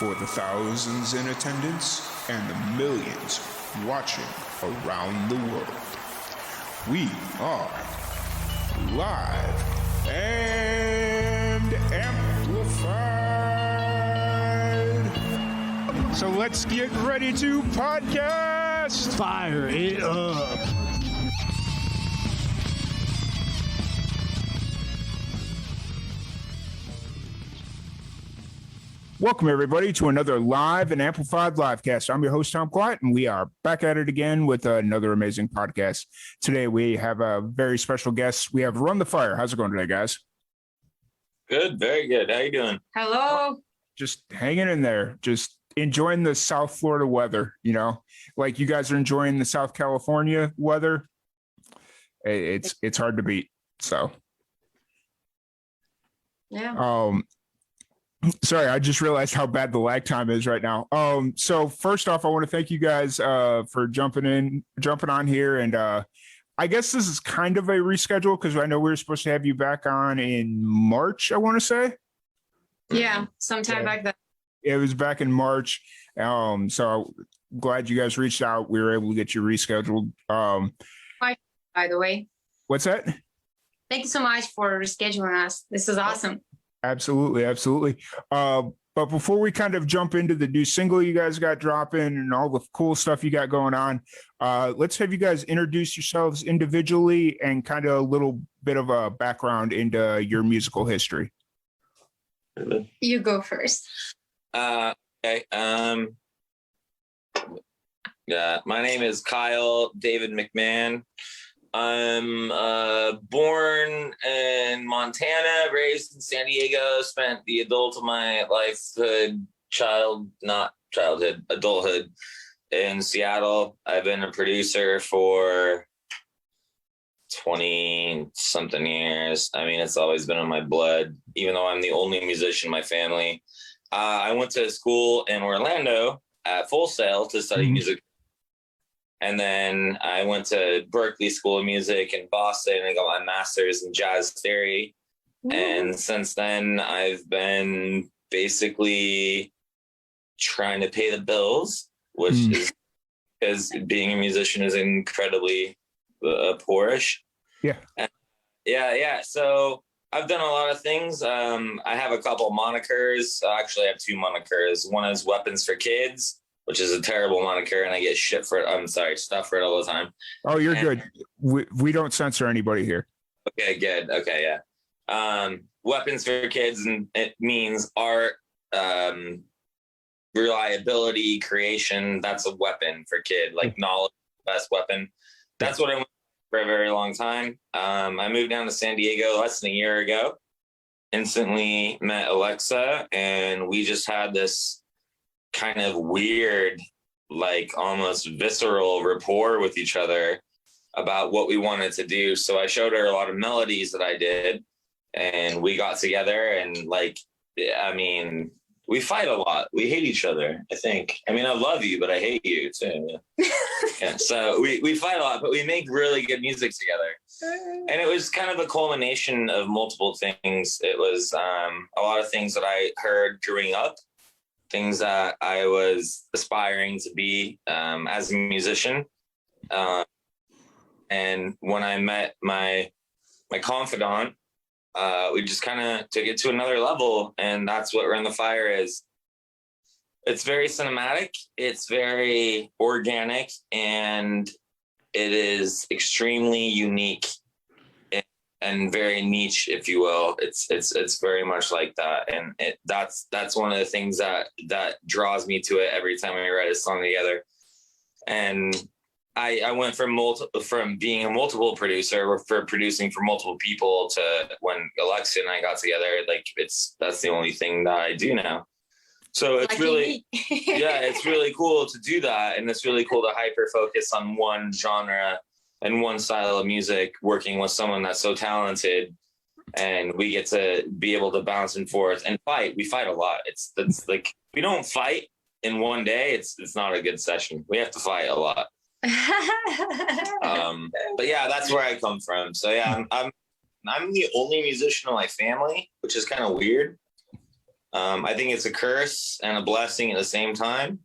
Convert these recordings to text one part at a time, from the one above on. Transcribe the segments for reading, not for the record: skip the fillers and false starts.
For the thousands in attendance and the millions watching around the world, we are live and amplified. So let's get ready to podcast. Fire it up. Welcome, everybody, to another live and amplified livecast. I'm your host, Tom Quiet, and we are back at it again with another amazing podcast. Today, we have a very special guest. We have Run the Fire. How's it going today, guys? Good, very good. How you doing? Hello. Just hanging in there, just enjoying the South Florida weather, you know, like you guys are enjoying the South California weather. It's hard to beat. So, yeah. Sorry, I just realized how bad the lag time is right now. So first off, I want to thank you guys for jumping on here. And I guess this is kind of a reschedule because I know we were supposed to have you back on in March, I want to say. Yeah, sometime back then. It was back in March. So glad you guys reached out. We were able to get you rescheduled. By the way. What's that? Thank you so much for rescheduling us. This is awesome. Absolutely. But before we kind of jump into the new single you guys got dropping and all the cool stuff you got going on, let's have you guys introduce yourselves individually and kind of a little bit of a background into your musical history. You go first. Okay. Yeah, my name is Kyle David McMahon. I'm born in Montana, raised in San Diego, spent the adult of my adulthood in Seattle. I've been a producer for 20-something years. I mean, it's always been in my blood, even though I'm the only musician in my family. I went to school in Orlando at Full Sail to study music. And then I went to Berklee School of Music in Boston and got my master's in jazz theory. And since then, I've been basically trying to pay the bills, which is because being a musician is incredibly poorish. Yeah. Yeah. So I've done a lot of things. I have a couple monikers. Actually, I have two monikers. One is Weapons for Kids, which is a terrible moniker, and I get stuff for it all the time. Oh, you're good. We don't censor anybody here. Okay, good. Okay, yeah. Weapons for Kids, and it means art, reliability, creation. That's a weapon for kid, like knowledge, best weapon. That's what I went for a very long time. I moved down to San Diego less than a year ago. Instantly met Alexa, and we just had this kind of weird, like almost visceral rapport with each other about what we wanted to do. So I showed her a lot of melodies that I did, and we got together and we fight a lot. We hate each other, I think. I mean, I love you, but I hate you too. Yeah. So we fight a lot, but we make really good music together. And it was kind of the culmination of multiple things. It was a lot of things that I heard growing up, things that I was aspiring to be as a musician. And when I met my confidant, we just kind of took it to another level. And that's what Run the Fire is. It's very cinematic. It's very organic, and it is extremely unique and very niche, if you will. It's very much like that, and that's one of the things that draws me to it every time we write a song together. And I went from being a multiple producer for producing for multiple people to when Alexa and I got together, that's the only thing that I do now. So it's really it's really cool to do that, and it's really cool to hyper focus on one genre and one style of music, working with someone that's so talented, and we get to be able to bounce and forth and fight. We fight a lot. It's like, we don't fight in one day. It's not a good session. We have to fight a lot. But yeah, that's where I come from. So yeah, I'm the only musician in my family, which is kind of weird. I think it's a curse and a blessing at the same time.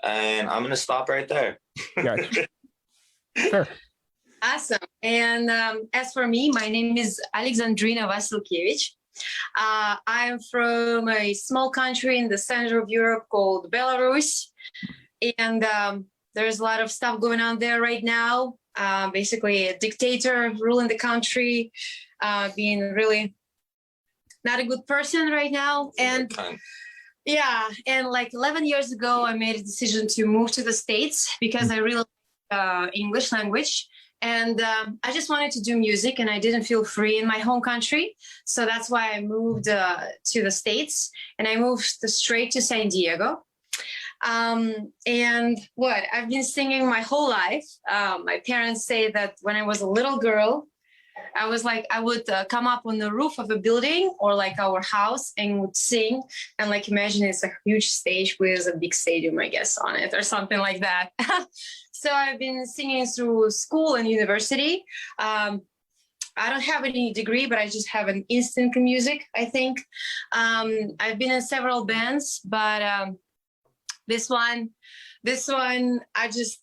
And I'm going to stop right there. Yeah. Sure. Awesome. And as for me, my name is Alexandrina Vasilkiewicz. I'm from a small country in the center of Europe called Belarus. And there's a lot of stuff going on there right now. Basically, a dictator ruling the country, being really not a good person right now. And yeah, and like 11 years ago, I made a decision to move to the States because I really like English language. And I just wanted to do music, and I didn't feel free in my home country. So that's why I moved to the States, and I moved straight to San Diego. And what I've been singing my whole life. My parents say that when I was a little girl, I would come up on the roof of a building or like our house and would sing, and like imagine it's a huge stage with a big stadium, I guess, on it or something like that. So I've been singing through school and university. I don't have any degree, but I just have an instinct in music, I think. I've been in several bands, but this one, I just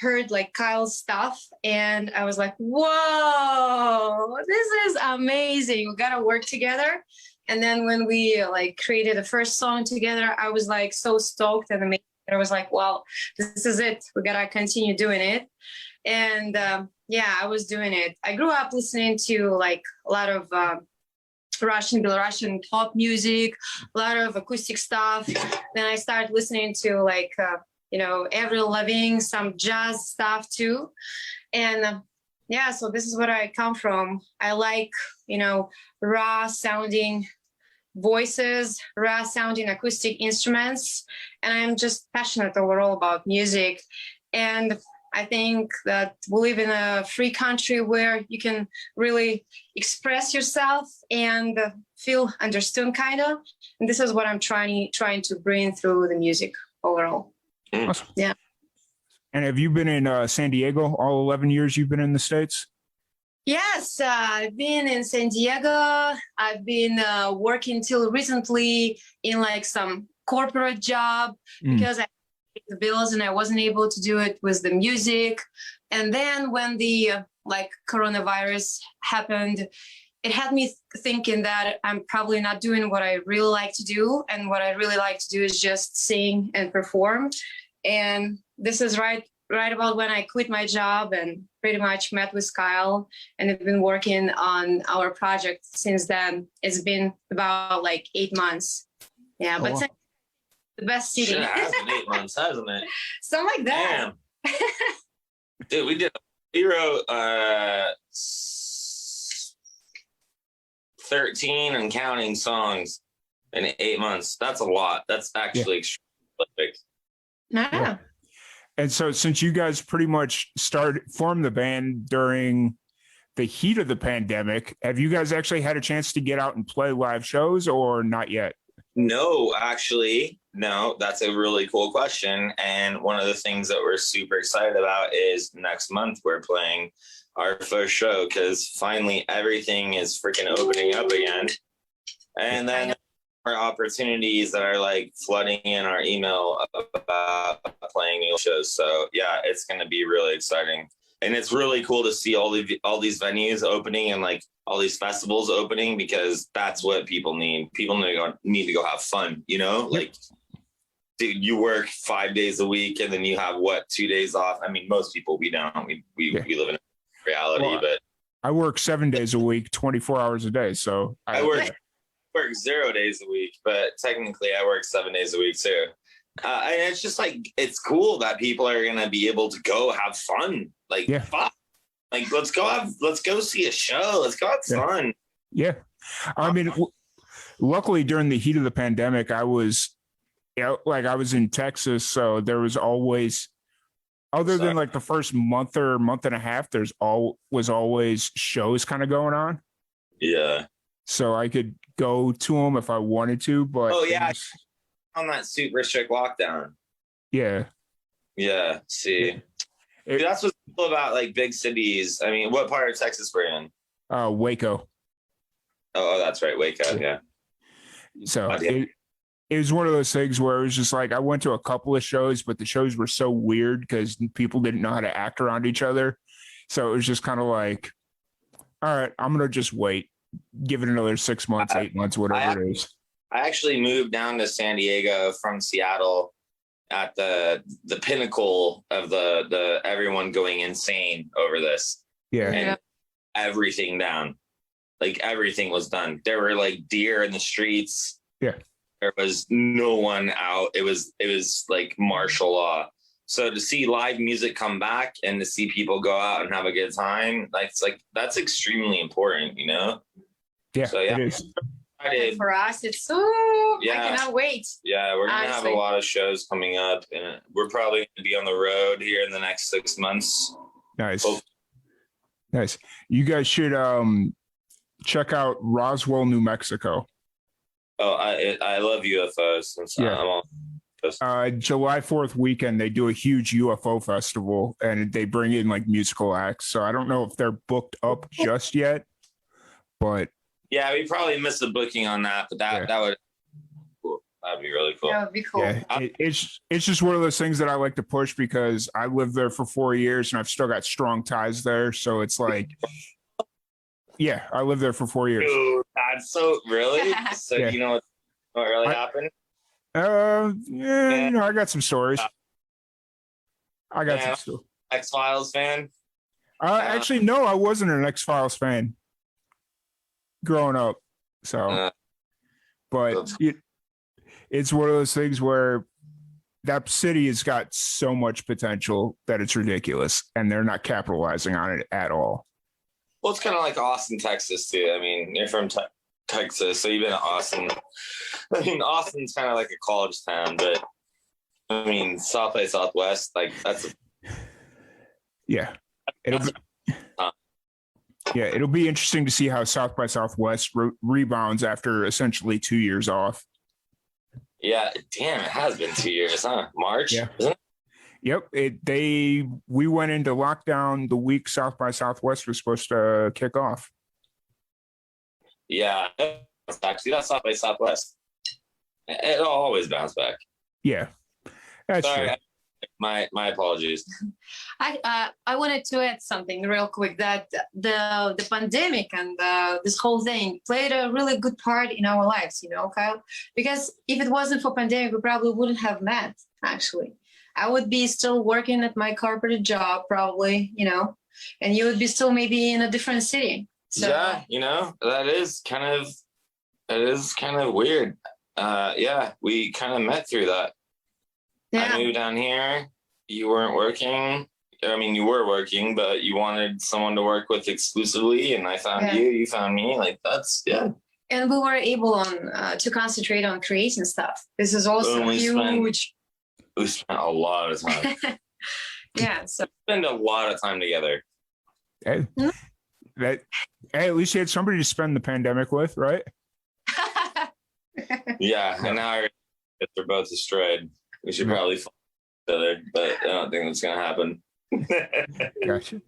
heard like Kyle's stuff, and I was like, whoa, this is amazing. We got to work together. And then when we like created the first song together, I was like so stoked and amazing. I was like, well, this is it. We got to continue doing it. And yeah, I was doing it. I grew up listening to like a lot of Russian, Belarusian pop music, a lot of acoustic stuff. Then I started listening to like, Avril Lavigne, some jazz stuff too. And yeah, so this is where I come from. I like, raw sounding voices, raw sounding acoustic instruments. And I'm just passionate overall about music. And I think that we live in a free country where you can really express yourself and feel understood, kind of. And this is what I'm trying to bring through the music overall. Awesome. Yeah. And have you been in San Diego all 11 years you've been in the States? Yes, I've been in San Diego. I've been working till recently in like some corporate job because I paid the bills and I wasn't able to do it with the music. And then when the coronavirus happened, it had me thinking that I'm probably not doing what I really like to do. And what I really like to do is just sing and perform. And this is right about when I quit my job and pretty much met with Kyle, and I've been working on our project since then. It's been about like 8 months. Yeah, but the best city. Sure, it has been 8 months, hasn't it? Something like that. Damn. Dude, we wrote 13 and counting songs in 8 months. That's a lot. That's actually extremely prolific. Yeah. And so since you guys pretty much formed the band during the heat of the pandemic, have you guys actually had a chance to get out and play live shows or not yet? No, actually, no. That's a really cool question. And one of the things that we're super excited about is next month we're playing our first show because finally everything is freaking opening up again. And then more opportunities that are like flooding in our email about playing new shows. So yeah, it's going to be really exciting. And it's really cool to see all these venues opening and like all these festivals opening because that's what people need. People need to go have fun, like, dude, you work 5 days a week and then you have 2 days off. I mean, most people, we don't, we live in reality, but I work 7 days a week, 24 hours a day. So I work 0 days a week, but technically I work 7 days a week too. And it's just like, it's cool that people are going to be able to go have fun. Like, fuck. Like, let's go see a show. Let's go have fun. Yeah. I mean, luckily during the heat of the pandemic, I was in Texas. So there was always, other than like the first month or month and a half, was always shows kind of going on. Yeah. So I could go to them if I wanted to, but on that super strict lockdown. Yeah. See, dude, that's what's cool about like big cities. I mean, what part of Texas we're in? Waco. Oh, that's right, Waco. So Oh, yeah. it was one of those things where it was just like I went to a couple of shows, but the shows were so weird because people didn't know how to act around each other. So it was just kind of like, all right, I'm gonna just wait, give it another 6 months, 8 months, whatever it is. I actually moved down to San Diego from Seattle at the pinnacle of the everyone going insane over this. Yeah. And everything down. Like everything was done. There were like deer in the streets. Yeah. There was no one out. It was like martial law. So to see live music come back and to see people go out and have a good time, that's extremely important, you know? Yeah, so, yeah. It is. For us, it's so Yeah. I cannot wait. Yeah, we're gonna have a Honestly. lot of shows coming up, and we're probably gonna be on the road here in the next 6 months. Nice. Oh. Nice. You guys should check out Roswell, New Mexico. Oh, I love UFOs. Yeah. I'm all, July 4th weekend, they do a huge UFO festival and they bring in like musical acts. So I don't know if they're booked up just yet, but yeah, we probably missed the booking on that, but that would cool. That'd be really cool. That would be cool. yeah, it's just one of those things that I like to push because I lived there for 4 years and I've still got strong ties there. So it's like, yeah, I lived there for 4 years. Dude, that's so really. So Yeah. you know what really happened? Yeah, you know, I got some stories. I got some stories. X-Files fan. Actually, no, I wasn't an X-Files fan growing up. So, but it's one of those things where that city has got so much potential that it's ridiculous, and they're not capitalizing on it at all. Well, it's kind of like Austin, Texas, too. I mean, you're from Texas, so you've been to Austin. I mean, Austin's kind of like a college town, but I mean, South by Southwest, like that's. Yeah, it'll be interesting to see how South by Southwest rebounds after essentially 2 years off. Yeah, damn, it has been 2 years, huh? March, yeah. Isn't it? Yep. We went into lockdown the week South by Southwest was supposed to kick off. Yeah, that's South by Southwest. It'll always bounce back. Yeah, that's Sorry, true. My apologies. I wanted to add something real quick that the pandemic and this whole thing played a really good part in our lives, you know, Kyle. Because if it wasn't for pandemic, we probably wouldn't have met. Actually, I would be still working at my corporate job, probably, you know, and you would be still maybe in a different city. So, yeah, you know, that is kind of weird. Yeah, we kind of met through that. yeah. I moved down here. You weren't working. I mean, you were working, but you wanted someone to work with exclusively, and I found you. You found me. Like that's And we were able to concentrate on creating stuff. This is also huge. We spent a lot of time. Yeah. So Spend a lot of time together. Hey, at least you had somebody to spend the pandemic with, right? Yeah, and now they're both destroyed. We should probably find each other, but I don't think that's gonna happen. Gotcha.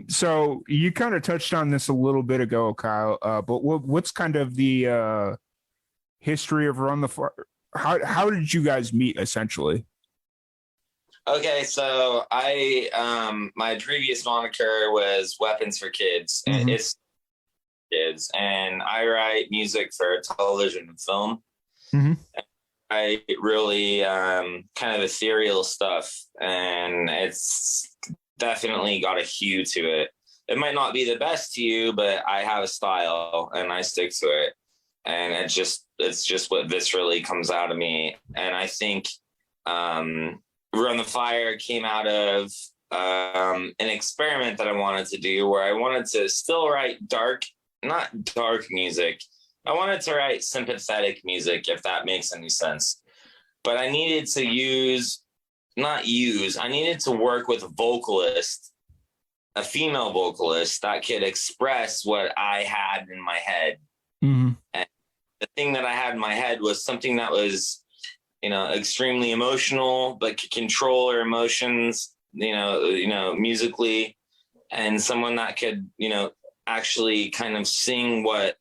So you kind of touched on this a little bit ago, Kyle. But what's kind of the history of Run the Fire? How did you guys meet essentially? Okay, so my previous moniker was Weapons for Kids. Mhm. It's kids, and I write music for television and film. Mhm. I really kind of ethereal stuff, and it's definitely got a hue to it. It might not be the best to you, but I have a style and I stick to it, and it's just what viscerally comes out of me. And I think Run the Fire came out of an experiment that I wanted to do, where I wanted to still write not dark music. I wanted to write sympathetic music, if that makes any sense. But I needed to I needed to work with a female vocalist that could express what I had in my head. Mm-hmm. And the thing that I had in my head was something that was, you know, extremely emotional, but could control her emotions, you know, musically, and someone that could, you know, actually kind of sing what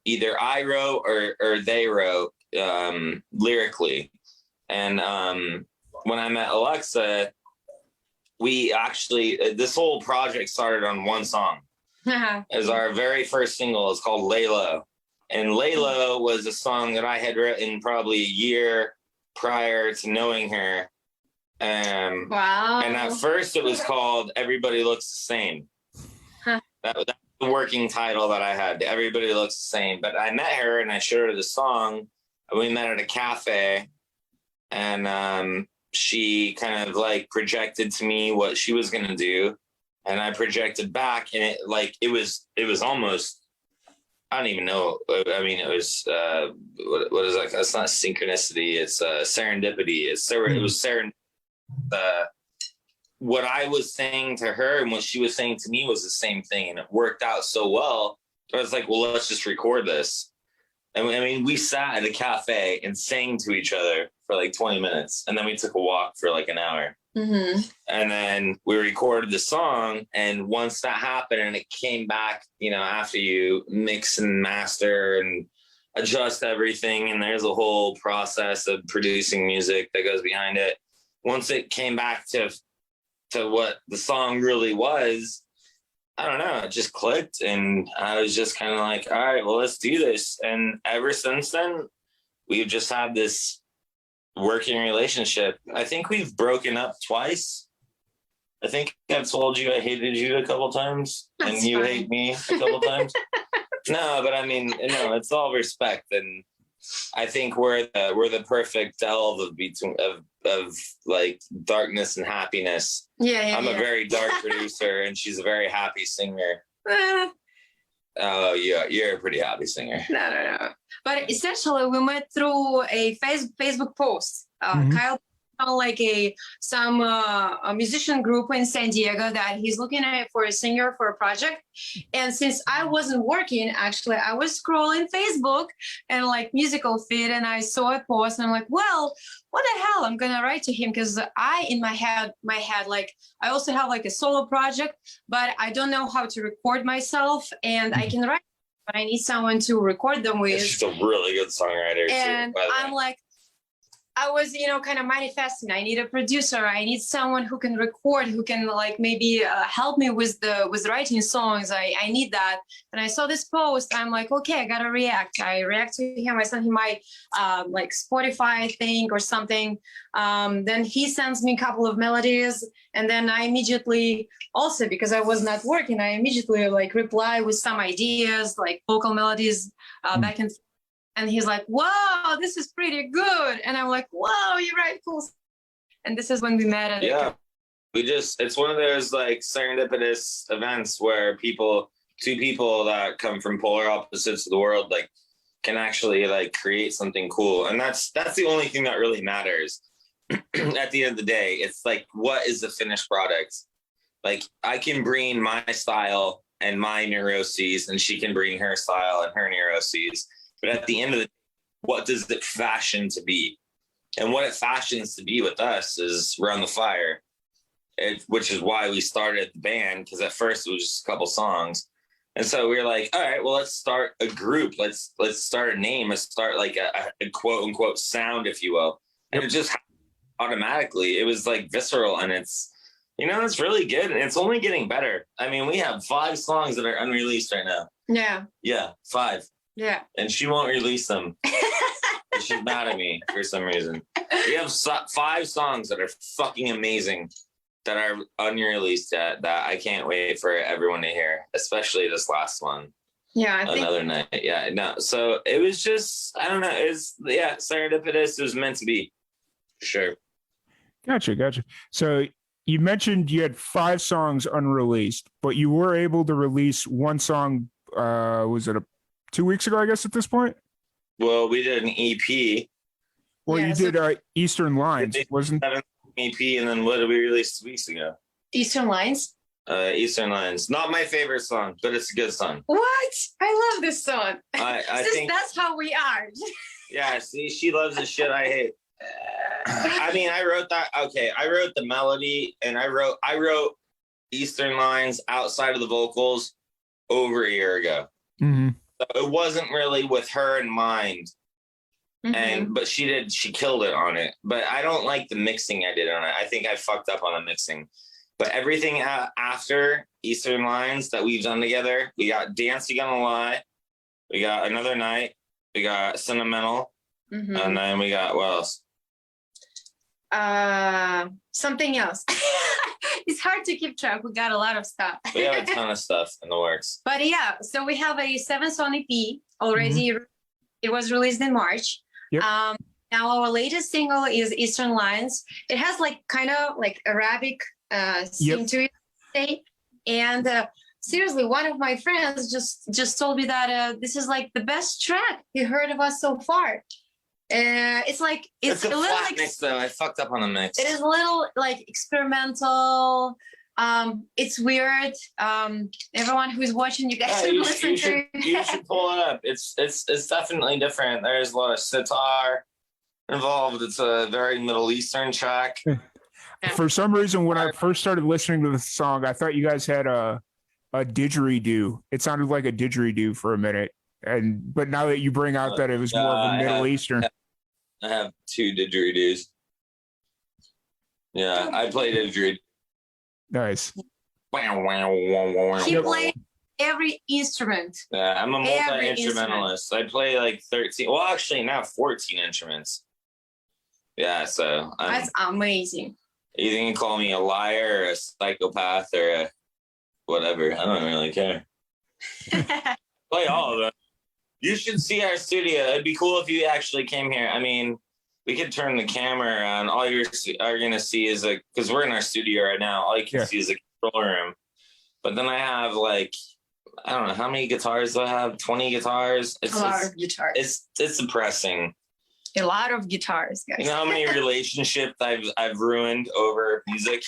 either I wrote or they wrote lyrically. And when I met Alexa, we actually, this whole project started on one song. As our very first single is called Laylo. And Laylo was a song that I had written probably a year prior to knowing her. Wow. And at first it was called Everybody Looks the Same. That was the working title that I had. Everybody Looks the Same. But I met her and I showed her the song. We met at a cafe, and she kind of like projected to me what she was going to do. And I projected back, and it was almost, I don't even know. I mean, it was, what is that? It's not synchronicity. It's serendipity. It was serendipity. What I was saying to her and what she was saying to me was the same thing. And it worked out so well. I was like, well, let's just record this. And I mean, we sat at a cafe and sang to each other for like 20 minutes. And then we took a walk for like an hour. Mm-hmm. And then we recorded the song. And once that happened and it came back, after you mix and master and adjust everything, and there's a whole process of producing music that goes behind it. Once it came back to what the song really was, I don't know, it just clicked. And I was just kind of like, all right, well, let's do this. And ever since then, we've just had this working relationship. I think we've broken up twice. I think I've told you I hated you a couple times. That's and you fine. hate me a couple times. No, but I mean, no, it's all respect. And I think we're the perfect delve of like darkness and happiness. Yeah. I'm a very dark producer and she's a very happy singer. Oh, yeah, you're a pretty happy singer. No. But essentially, we met through a Facebook post. Kyle like a musician group in San Diego that he's looking at for a singer for a project. And since I wasn't working, actually, I was scrolling Facebook and like musical feed, and I saw a post, and I'm like, well, what the hell? I'm gonna write to him, because in my head, like I also have like a solo project, but I don't know how to record myself, and I can write, but I need someone to record them with. She's a really good songwriter. And too, I'm like, I was, kind of manifesting. I need a producer. I need someone who can record, who can like maybe help me with writing songs. I need that. And I saw this post. I'm like, okay, I gotta react. I react to him. I sent him my like Spotify, I think, or something. Then he sends me a couple of melodies, and then I immediately, also because I was not working, I immediately like reply with some ideas, like vocal melodies back and forth. And he's like, wow, this is pretty good. And I'm like, wow, you're right, cool. And this is when we met. At it's one of those like serendipitous events where two people that come from polar opposites of the world, like can actually like create something cool. And that's the only thing that really matters at the end of the day. It's like, what is the finished product? Like I can bring my style and my neuroses, and she can bring her style and her neuroses. But at the end of the day, what does it fashion to be? And what it fashions to be with us is Run the Fire, which is why we started the band, because at first it was just a couple songs. And so we were like, all right, well, let's start a group. Let's start a name. Let's start like a quote unquote sound, if you will. And it just automatically, it was like visceral, and it's really good. And it's only getting better. I mean, we have 5 songs that are unreleased right now. Yeah. Yeah, 5. Yeah. And she won't release them. She's mad at me for some reason. We have 5 songs that are fucking amazing that are unreleased yet, that I can't wait for everyone to hear, especially this last one. Yeah. Another night. Yeah. No. So it was just, I don't know. Serendipitous. It was meant to be. For sure. Gotcha. So you mentioned you had 5 songs unreleased, but you were able to release one song. Was it 2 weeks ago, I guess, at this point? Well, we did an EP. Well, you did Eastern Lines, wasn't it? EP, and then what did we release 2 weeks ago? Eastern Lines? Eastern Lines. Not my favorite song, but it's a good song. What? I love this song. I think that's how we are. Yeah, see, she loves the shit I hate. I mean, I wrote that. Okay, I wrote the melody, and I wrote Eastern Lines outside of the vocals over a year ago. Mm-hmm. So it wasn't really with her in mind. Mhm. But she killed it on it. But I don't like the mixing I did on it. I think I fucked up on the mixing. But everything after Eastern Lines that we've done together, we got Dance You Gonna Lie, we got Another Night, we got Sentimental, Mhm. and then we got what else? Something else. It's hard to keep track. We got a lot of stuff. We have a ton of stuff in the works. But yeah, so we have a 7-song EP already. It was released in March. Yep. Now our latest single is Eastern Lines. It has like kind of like Arabic scene to it. And seriously, one of my friends just told me that this is like the best track he heard of us so far. It's like it's a little flat mix though. I fucked up on the mix. It is a little like experimental. It's weird. Everyone who's watching, you guys should listen to it. You should pull it up. It's definitely different. There's a lot of sitar involved. It's a very Middle Eastern track. For some reason, when I first started listening to the song, I thought you guys had a didgeridoo. It sounded like a didgeridoo for a minute, but now that you bring out that it was more of a Middle Eastern, I have 2 didgeridoos. Yeah, I play didgeridoo. nice. He played every instrument. Yeah, I'm a multi-instrumentalist. I play like 13. Well, actually, now 14 instruments. Yeah, so that's amazing. You can call me a liar or a psychopath or a whatever. I don't really care. Play all of them. You should see our studio. It'd be cool if you actually came here. I mean, we could turn the camera on. All you're going to see is because we're in our studio right now. All you can see is a control room. But then I have like, I don't know, how many guitars do I have? 20 guitars? A lot of guitars. It's depressing. A lot of guitars, guys. You know how many relationships I've ruined over music?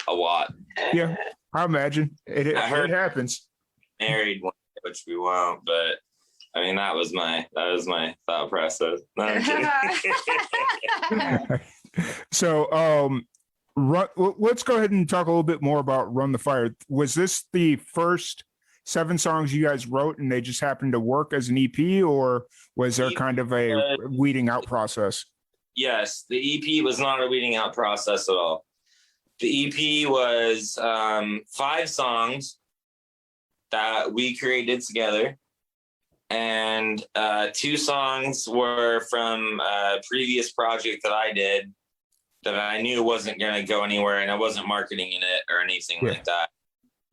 A lot. Yeah, I imagine it happens. Married one, which we won't, but I mean that was my thought process. No, I'm kidding. So let's go ahead and talk a little bit more about Run the Fire. Was this the first 7 songs you guys wrote and they just happened to work as an EP, or was there kind of a weeding out process? Yes, the EP was not a weeding out process at all. The EP was 5 songs that we created together, and 2 songs were from a previous project that I did that I knew wasn't going to go anywhere, and I wasn't marketing in it or anything like that.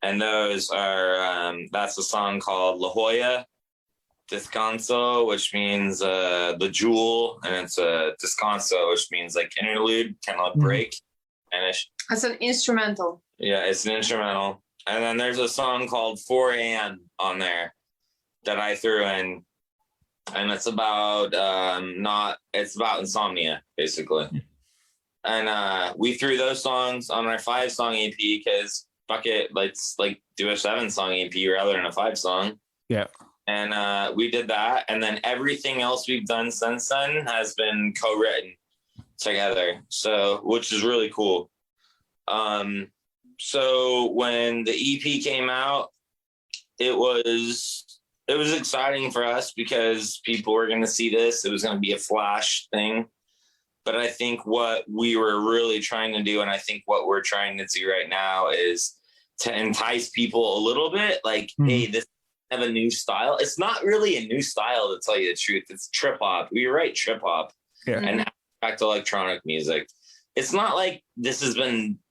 And those are, that's a song called La Jolla Descanso, which means the jewel, and it's a descanso, which means like interlude, kind of like break, Spanish. It's an instrumental. Yeah, it's an instrumental. And then there's a song called 4 a.m. on there that I threw in, and it's about it's about insomnia, basically. And we threw those songs on our 5-song EP because fuck it, let's like do a 7-song EP rather than a 5-song. Yeah. And we did that, and then everything else we've done since then has been co-written together, so which is really cool. So when the EP came out, it was exciting for us because people were going to see this. It was going to be a flash thing. But I think what we were really trying to do, and I think what we're trying to do right now, is to entice people a little bit. Like, hey, this have a new style. It's not really a new style, to tell you the truth. It's trip hop. We write trip hop and back to electronic music. It's not like this has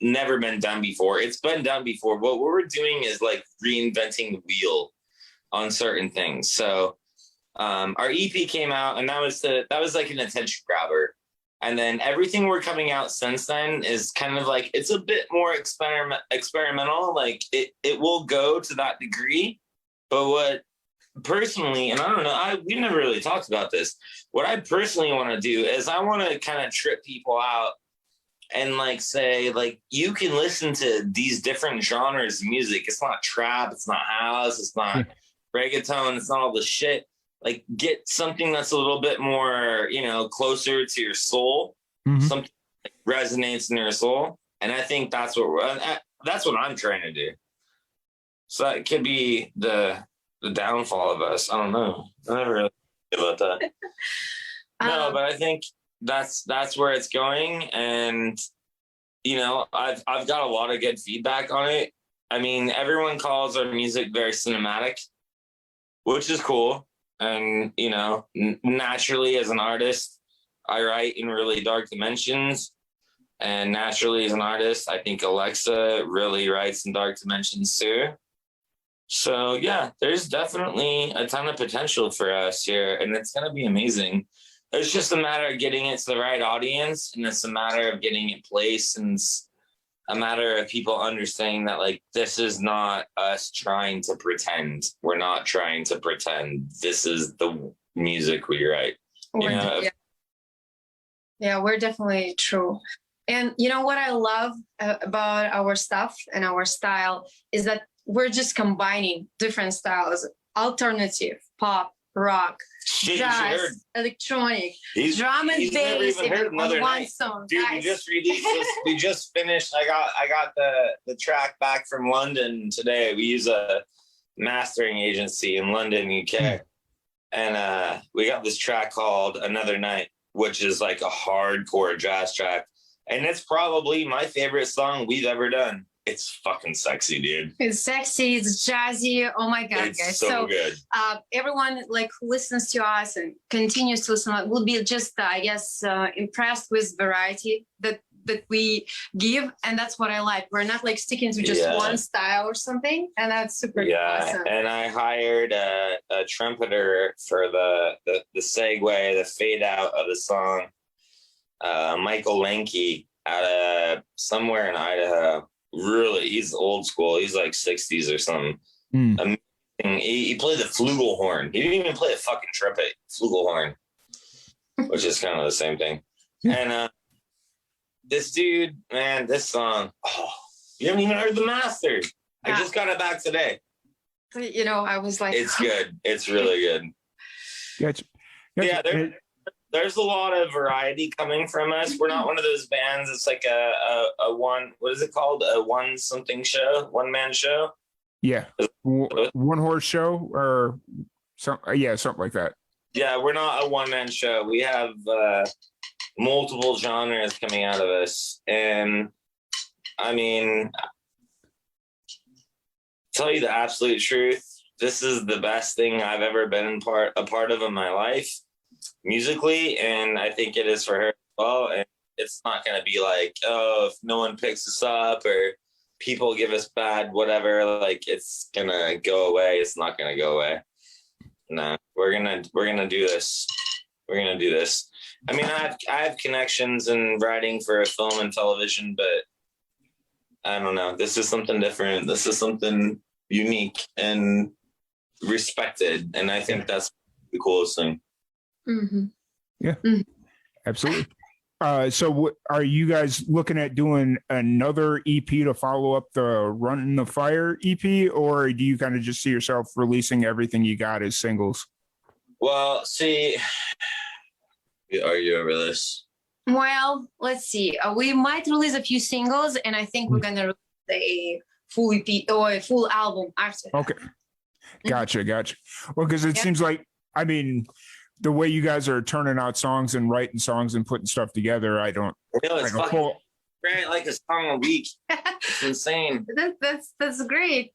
never been done before. It's been done before. But what we're doing is like reinventing the wheel on certain things. So our EP came out, and that was like an attention grabber. And then everything we're coming out since then is kind of like, it's a bit more experimental. Like it will go to that degree. But what personally, and I don't know, we never really talked about this. What I personally want to do is I want to kind of trip people out and like say, like, you can listen to these different genres of music. It's not trap, it's not house, it's not reggaeton, it's not all the shit. Like, get something that's a little bit more, closer to your soul, something that resonates in your soul. And I think that's what I'm trying to do. So that could be the the downfall of us. I don't know. I never really think about that. No, but I think that's where it's going, and you know, I've got a lot of good feedback on it. I mean, everyone calls our music very cinematic, which is cool. And you know, naturally as an artist, I write in really dark dimensions. And naturally as an artist, I think Alexa really writes in dark dimensions too. So yeah, there's definitely a ton of potential for us here, and it's going to be amazing. It's just a matter of getting it to the right audience, and it's a matter of getting it placed, and it's a matter of people understanding that like this is not us trying to pretend. We're not trying to pretend. This is the music we write. You know? Yeah, we're definitely true. And you know what I love about our stuff and our style is that we're just combining different styles: alternative, pop, rock, jazz, electronic, drum and bass on one song. Dude, we just released this. We just finished. I got the track back from London today. We use a mastering agency in London, UK, and we got this track called Another Night, which is like a hardcore jazz track. And it's probably my favorite song we've ever done. It's fucking sexy, dude. It's sexy, it's jazzy. Oh my God, it's guys. So good. Everyone like who listens to us and continues to listen will be just, I guess, impressed with variety that we give. And that's what I like. We're not like sticking to just one style or something. And that's super awesome. And I hired a trumpeter for the segue, the fade out of the song. Michael Lanke out of somewhere in Idaho. Really, he's old school. He's like 60s or something. He played the flugelhorn. He didn't even play a fucking trumpet, flugelhorn, which is kind of the same thing. And this dude, man, this song, you haven't even heard the master. I just got it back today. You know, I was like, it's good. It's really good. Gotcha. Yeah, there's a lot of variety coming from us. We're not one of those bands. It's like a one, what is it called? A one man show. Yeah. One horse show or something. Yeah. Something like that. Yeah. We're not a one man show. We have multiple genres coming out of us. And I mean, tell you the absolute truth, this is the best thing I've ever been a part of in my life, musically, and I think it is for her as well. And it's not going to be like, oh, if no one picks us up or people give us bad whatever, like it's gonna go away. It's not gonna go away. No, we're gonna do this. We're gonna do this. I mean, I have connections in writing for film and television, but I don't know. This is something different. This is something unique and respected, and I think that's the coolest thing. Mm-hmm. Yeah, absolutely. So are you guys looking at doing another EP to follow up the Run in the Fire EP, or do you kind of just see yourself releasing everything you got as singles? Well, see, we argue over this. Well, let's see. We might release a few singles, and I think we're gonna release a full EP or a full album after that. Okay, gotcha. Well, because it seems like, I mean, the way you guys are turning out songs and writing songs and putting stuff together, I don't. It's fucking great, like a song a week. It's insane. That's great.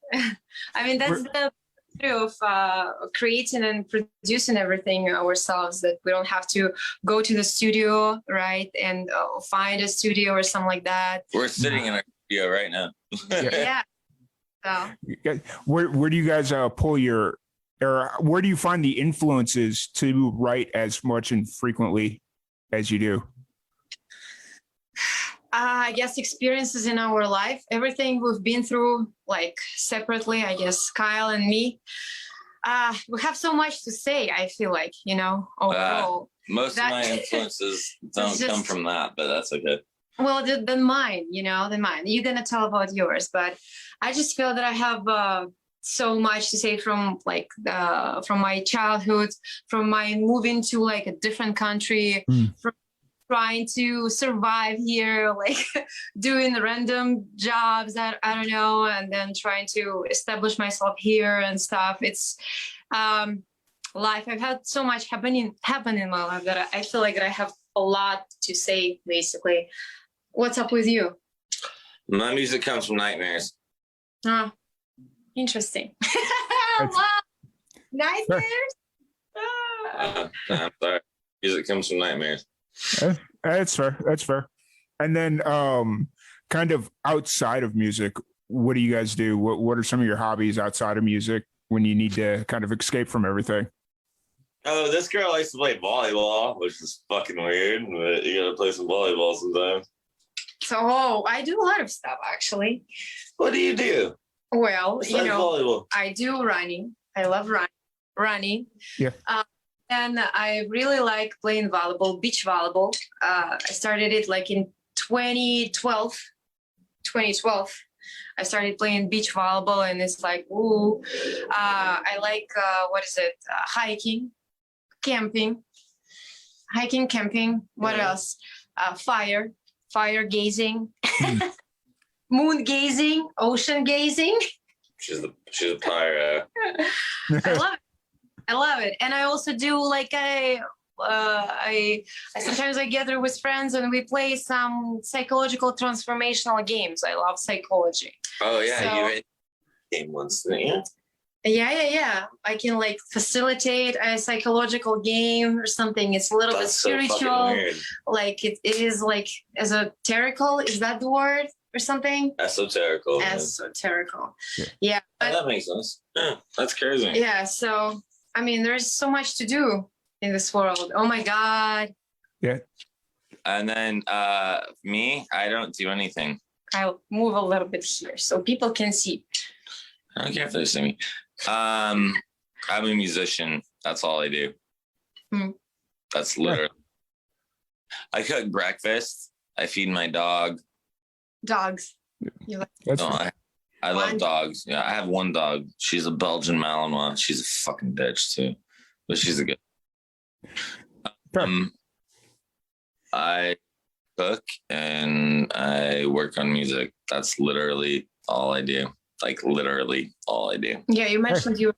I mean, that's the truth of creating and producing everything ourselves. That we don't have to go to the studio, right, and find a studio or something like that. We're sitting in a studio right now. Yeah. So. Where do you guys pull your? Or where do you find the influences to write as much and frequently as you do? I guess experiences in our life, everything we've been through, like separately, I guess, Kyle and me. We have so much to say, I feel like, overall. Most of my influences don't come from that, but that's okay. Well, then mine, then mine. You're going to tell about yours, but I just feel that I have so much to say from from my childhood, from my moving to like a different country, from trying to survive here, like doing random jobs that I don't know, and then trying to establish myself here and stuff. It's life. I've had so much happen in my life that I feel like I have a lot to say, basically. What's up with you? My music comes from nightmares. Oh, interesting. Wow. Nightmares? I'm sorry. Music comes from nightmares. That's fair. That's fair. And then kind of outside of music, what do you guys do? What are some of your hobbies outside of music when you need to kind of escape from everything? Oh, this girl likes to play volleyball, which is fucking weird, but you gotta play some volleyball sometimes. So I do a lot of stuff, actually. What do you do? Well, Besides volleyball? I do running. I love running. Yeah. And I really like playing volleyball, beach volleyball. I started it like in 2012. I started playing beach volleyball, and it's like, ooh. I like, hiking, camping. What else? Fire gazing, moon gazing, ocean gazing. She's a pirate. I love it. And I also do like I sometimes I gather with friends and we play some psychological transformational games. I love psychology. Oh yeah, So- you had a game once, didn't you? Yeah. I can like facilitate a psychological game or something. It's a little That's so bit fucking spiritual. weird. Like it is like esoterical. Is that the word or something? Esoterical. man. Esoterical. Yeah. Yeah. Yeah, But that makes sense. Yeah, that's crazy. yeah. So I mean, there's so much to do in this world. Oh my God. And then me, I don't do anything. I'll move a little bit here so people can see. I don't care if they see me. I'm a musician. That's all I do. Hmm. That's literally. I cook breakfast. I feed my dog. Dogs. That's No, I love One. dogs. Yeah, I have one dog. She's a Belgian Malinois. She's a fucking bitch too, but she's a good. I cook and I work on music. That's literally all I do. Like literally all I do. Yeah, you mentioned you.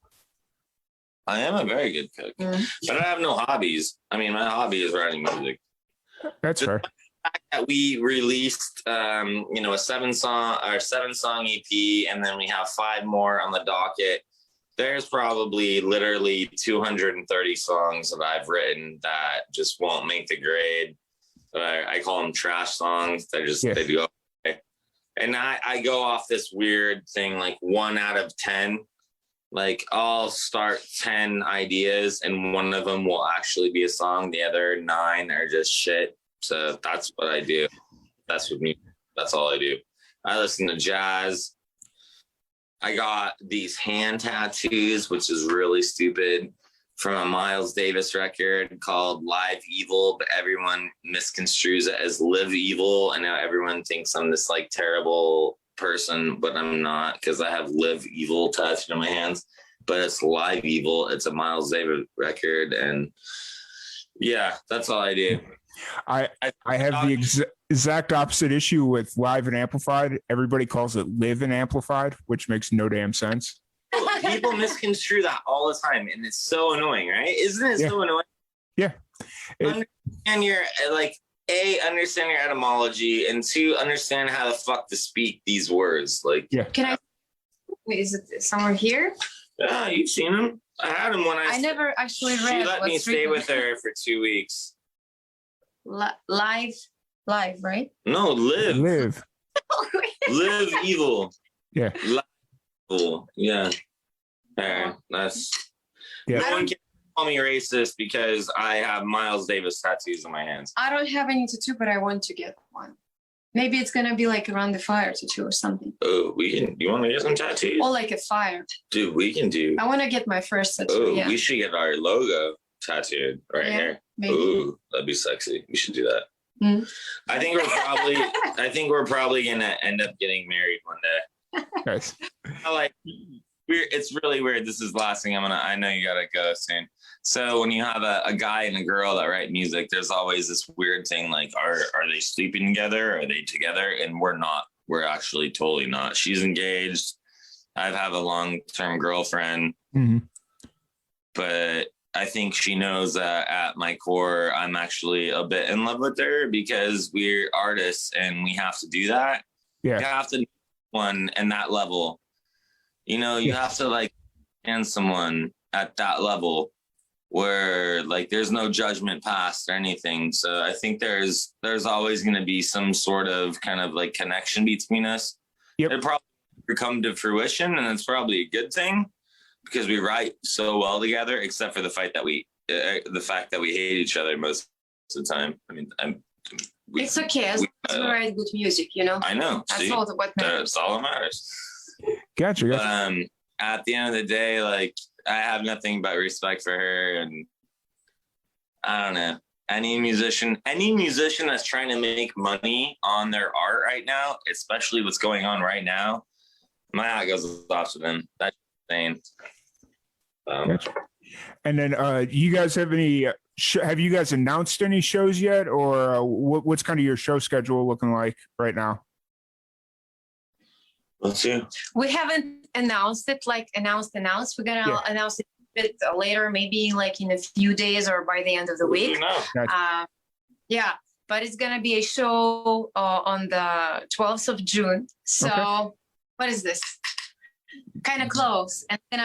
I am a very good cook, but I have no hobbies. I mean, my hobby is writing music. That's fair. That we released, a seven song EP, and then we have 5 more on the docket. There's probably literally 230 songs that I've written that just won't make the grade. I call them trash songs. They go. And I go off this weird thing, like 1 out of 10. Like I'll start 10 ideas and one of them will actually be a song. The other 9 are just shit. So that's what I do. That's with me. That's all I do. I listen to jazz. I got these hand tattoos, which is really stupid, from a Miles Davis record called Live Evil, but everyone misconstrues it as Live Evil. And now everyone thinks I'm this like terrible person, but I'm not, because I have Live Evil tattooed on my hands. But it's Live Evil. It's a Miles Davis record. And yeah, that's all I do. I have the exact opposite issue with Live and Amplified. Everybody calls it Live and Amplified, which makes no damn sense. People misconstrue that all the time, and it's so annoying, right? Isn't it so annoying? Yeah. Understand your understand your etymology, and 2, understand how the fuck to speak these words. Like, Can I? Wait, is it somewhere here? yeah, you've seen him. I had him when I never actually read. She let me what's stay written. with her for 2 weeks. Live, right? No, live Live. evil. Yeah. Live evil. Yeah. That's. Yeah. No one can call me racist because I have Miles Davis tattoos on my hands. I don't have any tattoo, but I want to get one. Maybe it's gonna be like around the fire tattoo or something, Oh, you want to get some tattoos? or like a fire. Dude, we can do. I want to get my first tattoo. Oh, Yeah, we should get our logo tattooed right Yeah, here. maybe. Ooh, that'd be sexy. We should do that. Mm. I think we're probably gonna end up getting married one day. Nice. I like weird. It's really weird. This is the last thing I know you gotta go soon. So when you have a guy and a girl that write music, there's always this weird thing like, are they sleeping together? Are they together? And we're not. We're actually totally not. She's engaged. I have a long-term girlfriend, but I think she knows that at my core, I'm actually a bit in love with her because we're artists and we have to do that. Yeah. You have to know one and that level. You know, you have to like understand someone at that level where like there's no judgment passed or anything. So I think there's always going to be some sort of kind of like connection between us. Yep. It probably come to fruition, and it's probably a good thing because we write so well together, except for the fact that we hate each other most of the time. I mean, it's okay as we write good music, you know. I know. That's all what matters. That's all that matters. Gotcha. But at the end of the day, like I have nothing but respect for her, and I don't know. Any musician that's trying to make money on their art right now, especially what's going on right now, my hat goes off to them. That's insane. Gotcha. And then you guys have any have you guys announced any shows yet, or what's kind of your show schedule looking like right now? Let's see. We haven't announced it, like announced. We're gonna announce it a bit later, maybe like in a few days or by the end of the week. Gotcha. Yeah, but it's gonna be a show on the 12th of June. So what is this? Kind of close. And then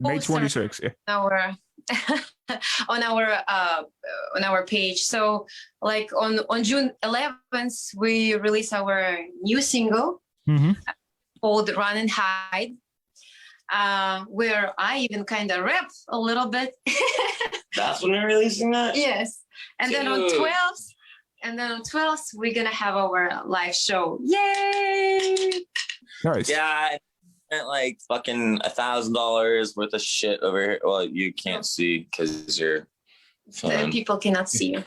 May 26th. Yeah. On our page. So like on June 11th, we release our new single called Run and Hide, where I even kind of rap a little bit. That's when we're releasing that? Yes. And then on 12th, we're gonna have our live show. Yay! Nice. Yeah, I spent like fucking $1,000 worth of shit over here. Well, you can't see because you're The people cannot see you.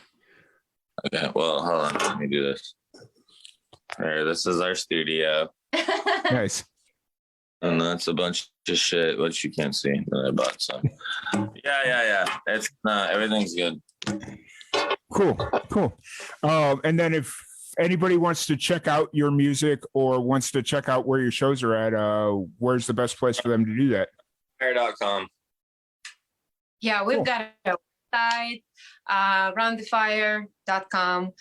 Okay, well, hold on. Let me do this. There, this is our studio. Nice. And that's a bunch of shit which you can't see that I bought. So yeah. It's everything's good. Cool. And then if anybody wants to check out your music or wants to check out where your shows are at, where's the best place for them to do that? Fire.com. Yeah, we've got a website, runthefire.com.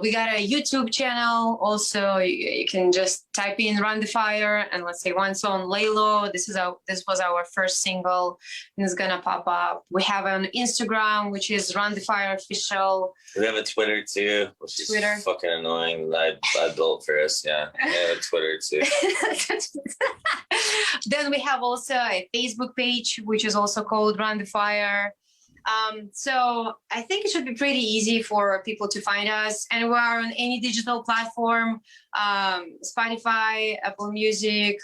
We got a YouTube channel also. You can just type in Run the Fire and let's say one song, Lay Low. This was our first single and it's gonna pop up. We have an Instagram, which is Run the Fire Official. We have a Twitter too, which is fucking annoying. I built for us. Yeah, we have a Twitter too. Then we have also a Facebook page, which is also called Run the Fire. So I think it should be pretty easy for people to find us, and we are on any digital platform, Spotify, Apple Music.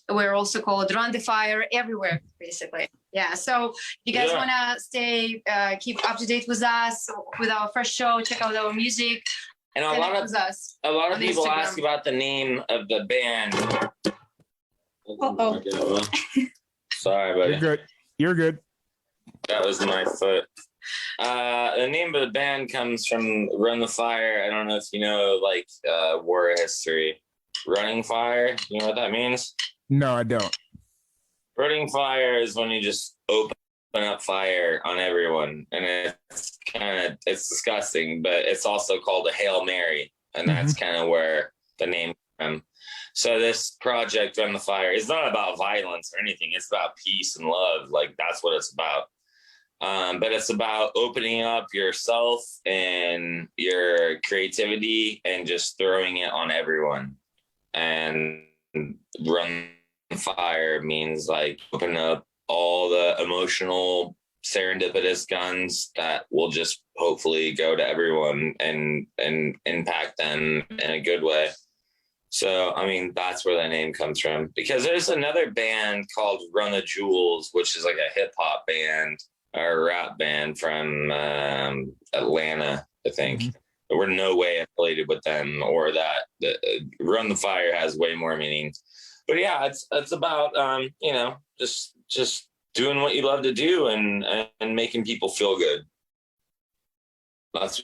We're also called Run the Fire everywhere, basically. Yeah. So if you guys want to keep up to date with us, with our first show, check out our music. And a lot of people ask about the name of the band. Sorry, buddy. You're good. That was my foot. The name of the band comes from Run the Fire. I don't know if you know, like, war history. Running fire, you know what that means? No, I don't. Running fire is when you just open up fire on everyone. And it's disgusting, but it's also called a Hail Mary. And that's kind of where the name comes from. So this project, Run the Fire, is not about violence or anything. It's about peace and love. Like, that's what it's about. But it's about opening up yourself and your creativity and just throwing it on everyone. And Run the Fire means like open up all the emotional serendipitous guns that will just hopefully go to everyone and impact them in a good way. So, I mean, that's where the name comes from. Because there's another band called Run the Jewels, which is like a hip hop band or rap band from Atlanta, I think. We're no way affiliated with them or that. Run the Fire has way more meaning. but yeah, it's about just doing what you love to do and making people feel good. That's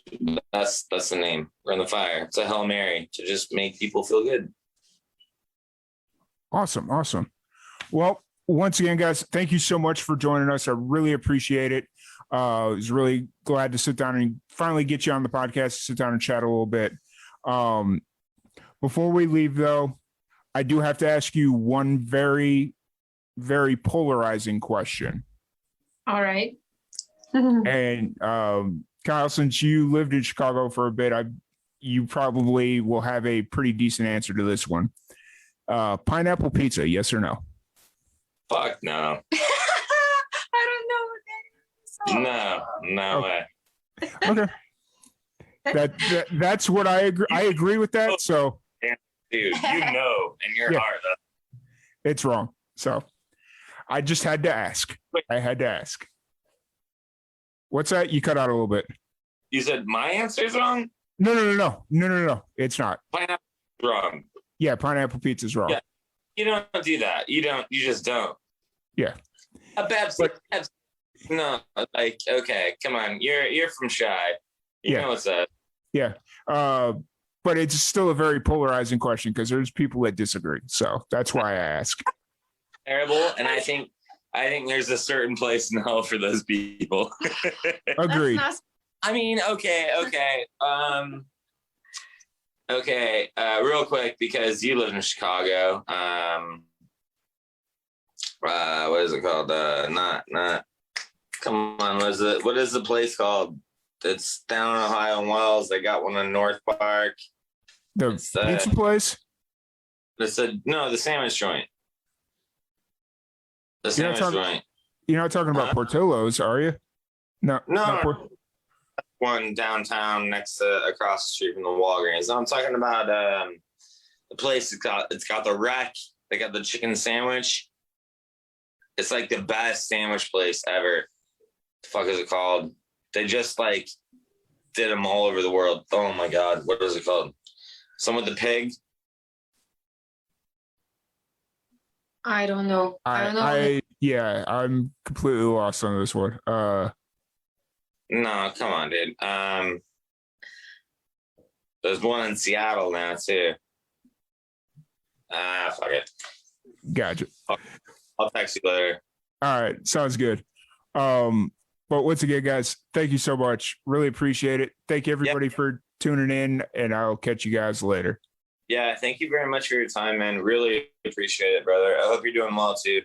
the name. Run the Fire. It's a Hail Mary to just make people feel good. Awesome. Well, once again, guys, thank you so much for joining us. I really appreciate it. I was really glad to sit down and finally get you on the podcast, sit down and chat a little bit. Before we leave, though, I do have to ask you one very, very polarizing question. All right. And Kyle, since you lived in Chicago for a bit, you probably will have a pretty decent answer to this one. Pineapple pizza, yes or no? Fuck no. I don't know what that is. No way. Okay. That's what I agree. I agree with that. So, dude, in your heart. It's wrong. So, I just had to ask. I had to ask. What's that? You cut out a little bit. You said my answer is wrong? No. It's not. Pineapple wrong. Yeah, pineapple pizza is wrong. Yeah. You don't do that. You just don't. Yeah. A Pepsi. No, like, okay, come on. You're from Chi. You know what's that? Yeah. But it's still a very polarizing question because there's people that disagree. So that's why I ask. Terrible. And I think there's a certain place in hell for those people. Agreed. I mean, okay. Real quick, because you live in Chicago. What is it called? Not. Come on, what is the place called? It's down in Ohio and Wells. They got one in North Park. The pizza place? The sandwich joint. The sandwich joint. You're not talking about Portillo's, are you? No. One downtown across the street from the Walgreens. I'm talking about the place. It's got the wreck. They got the chicken sandwich. It's like the best sandwich place ever. The fuck is it called? They just like did them all over the world. Oh my god, what is it called? Some with the pig. I don't know. I'm completely lost on this one. No, come on, dude. There's one in Seattle now too. Fuck it. Gotcha. I'll text you later. All right, sounds good. But once again, guys, thank you so much. Really appreciate it. Thank you everybody for tuning in, and I'll catch you guys later. Yeah, thank you very much for your time, man. Really appreciate it, brother. I hope you're doing well too.